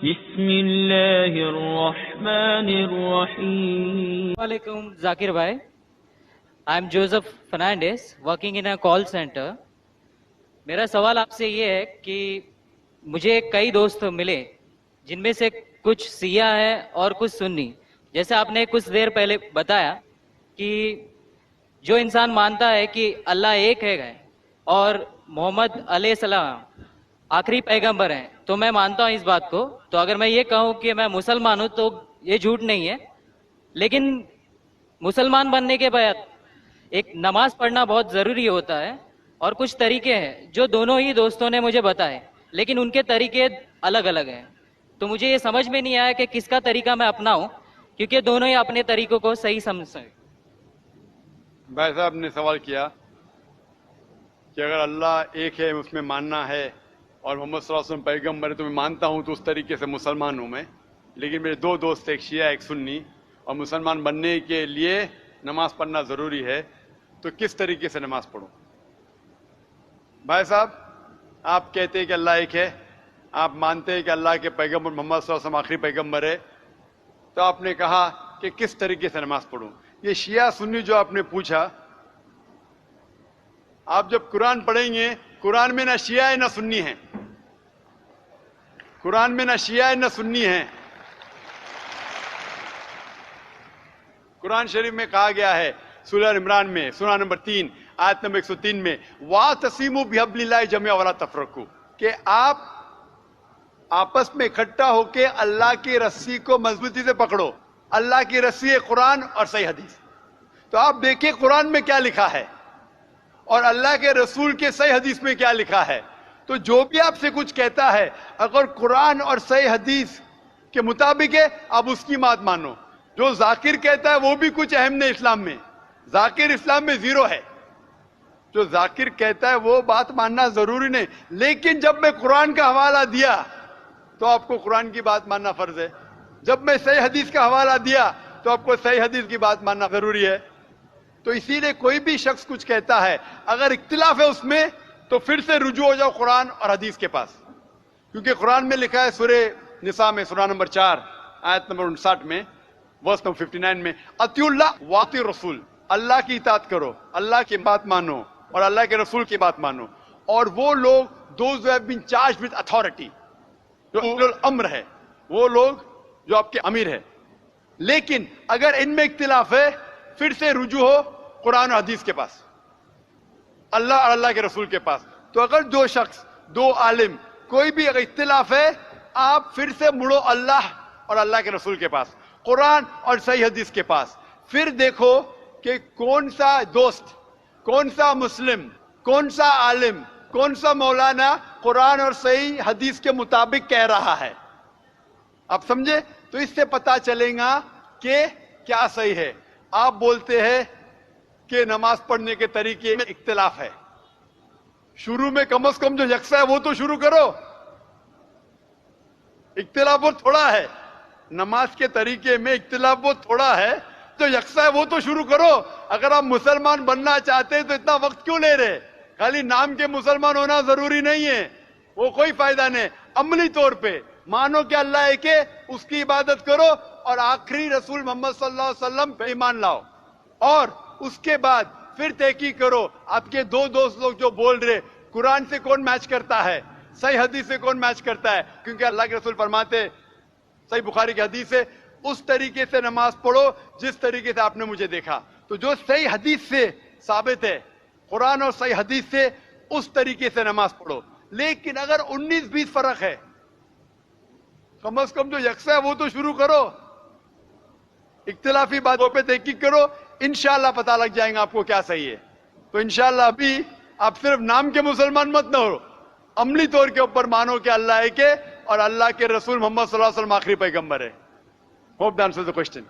بسم اللہ الرحمن الرحیم. Walaikum, Zakir bhai. I'm Joseph Fernandez, working in a call center. میرا سوال آپ سے یہ ہے کہ مجھے کئی دوست ملے جن میں سے کچھ سیاہ ہیں اور کچھ سنی. جیسے آپ نے کچھ دیر پہلے بتایا کہ جو انسان مانتا ہے کہ اللہ ایک ہے اور محمد علیہ السلام آخری پیغمبر ہیں تو میں مانتا ہوں اس بات کو. تو اگر میں یہ کہوں کہ میں مسلمان ہوں تو یہ جھوٹ نہیں ہے. لیکن مسلمان بننے کے بعد ایک نماز پڑھنا بہت ضروری ہوتا ہے اور کچھ طریقے ہیں جو دونوں ہی دوستوں نے مجھے بتائے لیکن ان کے طریقے الگ الگ ہیں. تو مجھے یہ سمجھ میں نہیں آیا کہ کس کا طریقہ میں اپناؤں کیونکہ دونوں ہی اپنے طریقوں کو صحیح سمجھتے ہیں. بھائی صاحب نے سوال کیا کہ اگر اللہ ایک ہے اس میں ماننا ہے اور محمد صلی اللہ علیہ وسلم پیغمبر ہے تو میں مانتا ہوں تو اس طریقے سے مسلمان ہوں میں. لیکن میرے دو دوست ایک شیعہ ایک سنی اور مسلمان بننے کے لیے نماز پڑھنا ضروری ہے تو کس طریقے سے نماز پڑھوں؟ بھائی صاحب آپ کہتے ہیں کہ اللہ ایک ہے, آپ مانتے ہیں کہ اللہ کے پیغمبر محمد صلی اللہ علیہ وسلم آخری پیغمبر ہے, تو آپ نے کہا کہ کس طریقے سے نماز پڑھوں. یہ شیعہ سنی جو آپ نے پوچھا, آپ جب قرآن پڑھیں گے قرآن میں نہ شیعہ ہے نہ سنی ہے, قرآن میں نہ شیعہ ہے نہ سنی ہے. قرآن شریف میں کہا گیا ہے سورہ عمران میں سورہ نمبر 3 آیت نمبر 103 میں وَاعْتَصِمُوا بِحَبْلِ اللَّهِ جَمِيعًا وَلَا تَفَرَّقُوا, کہ آپ آپس میں اکٹھا ہو کے اللہ کی رسی کو مضبوطی سے پکڑو. اللہ کی رسی ہے قرآن اور صحیح حدیث. تو آپ دیکھیں قرآن میں کیا لکھا ہے اور اللہ کے رسول کے صحیح حدیث میں کیا لکھا ہے. تو جو بھی آپ سے کچھ کہتا ہے اگر قرآن اور صحیح حدیث کے مطابق ہے آپ اس کی بات مانو. جو ذاکر کہتا ہے وہ بھی کچھ اہم نہیں اسلام میں, ذاکر اسلام میں زیرو ہے. جو ذاکر کہتا ہے وہ بات ماننا ضروری نہیں, لیکن جب میں قرآن کا حوالہ دیا تو آپ کو قرآن کی بات ماننا فرض ہے. جب میں صحیح حدیث کا حوالہ دیا تو آپ کو صحیح حدیث کی بات ماننا ضروری ہے. تو اسی لیے کوئی بھی شخص کچھ کہتا ہے اگر اختلاف ہے اس میں تو پھر سے رجوع ہو جاؤ قرآن اور حدیث کے پاس, کیونکہ قرآن میں لکھا ہے سورہ نساء میں سورہ نمبر 4 آیت نمبر 59 میں ورس نمبر 59 میں اطیعوا اللہ واطیعوا الرسول, اللہ کی اطاعت کرو, اللہ کی بات مانو اور اللہ کے رسول کی بات مانو. اور وہ لوگ those who have been charged with authority, جو اولو الامر ہے, وہ لوگ جو آپ کے امیر ہے. لیکن اگر ان میں اختلاف ہے پھر سے رجوع ہو قرآن و حدیث کے پاس, اللہ اور اللہ کے رسول کے پاس. تو اگر دو شخص دو عالم کوئی بھی اگر اختلاف ہے آپ پھر سے مڑو اللہ اور اللہ کے رسول کے پاس, قرآن اور صحیح حدیث کے پاس. پھر دیکھو کہ کون سا دوست, کون سا مسلم, کون سا عالم, کون سا مولانا قرآن اور صحیح حدیث کے مطابق کہہ رہا ہے. آپ سمجھے؟ تو اس سے پتا چلے گا کہ کیا صحیح ہے. آپ بولتے ہیں کہ نماز پڑھنے کے طریقے میں اختلاف ہے, شروع میں کم از کم جو یکساں ہے وہ تو شروع کرو. اختلاف بہت تھوڑا ہے, نماز کے طریقے میں اختلاف بہت تھوڑا ہے, جو یکساں ہے وہ تو شروع کرو. اگر آپ مسلمان بننا چاہتے ہیں تو اتنا وقت کیوں لے رہے؟ خالی نام کے مسلمان ہونا ضروری نہیں ہے, وہ کوئی فائدہ نہیں. عملی طور پہ مانو کہ اللہ ایک ہے, اس کی عبادت کرو اور آخری رسول محمد صلی اللہ علیہ وسلم پہ ایمان لاؤ. اور اس کے بعد پھر تحقیق کرو آپ کے دو دوست لوگ جو بول رہے قرآن سے کون میچ کرتا ہے, صحیح حدیث سے کون میچ کرتا ہے. کیونکہ اللہ کے رسول فرماتے, صحیح بخاری کی حدیث ہے, اس طریقے سے نماز پڑھو جس طریقے سے آپ نے مجھے دیکھا. تو جو صحیح حدیث سے ثابت ہے, قرآن اور صحیح حدیث سے, اس طریقے سے نماز پڑھو. لیکن اگر 19-20 فرق ہے کم از کم جو یکساں ہے وہ تو شروع کرو. اختلافی باتوں پہ تحقیق کرو, انشاءاللہ پتہ لگ جائیں گا آپ کو کیا صحیح ہے. تو انشاءاللہ ابھی آپ صرف نام کے مسلمان مت نہ ہو, عملی طور کے اوپر مانو کہ اللہ ایک ہے اور اللہ کے رسول محمد صلی اللہ علیہ وسلم آخری پیغمبر ہے. Hope that answers the question.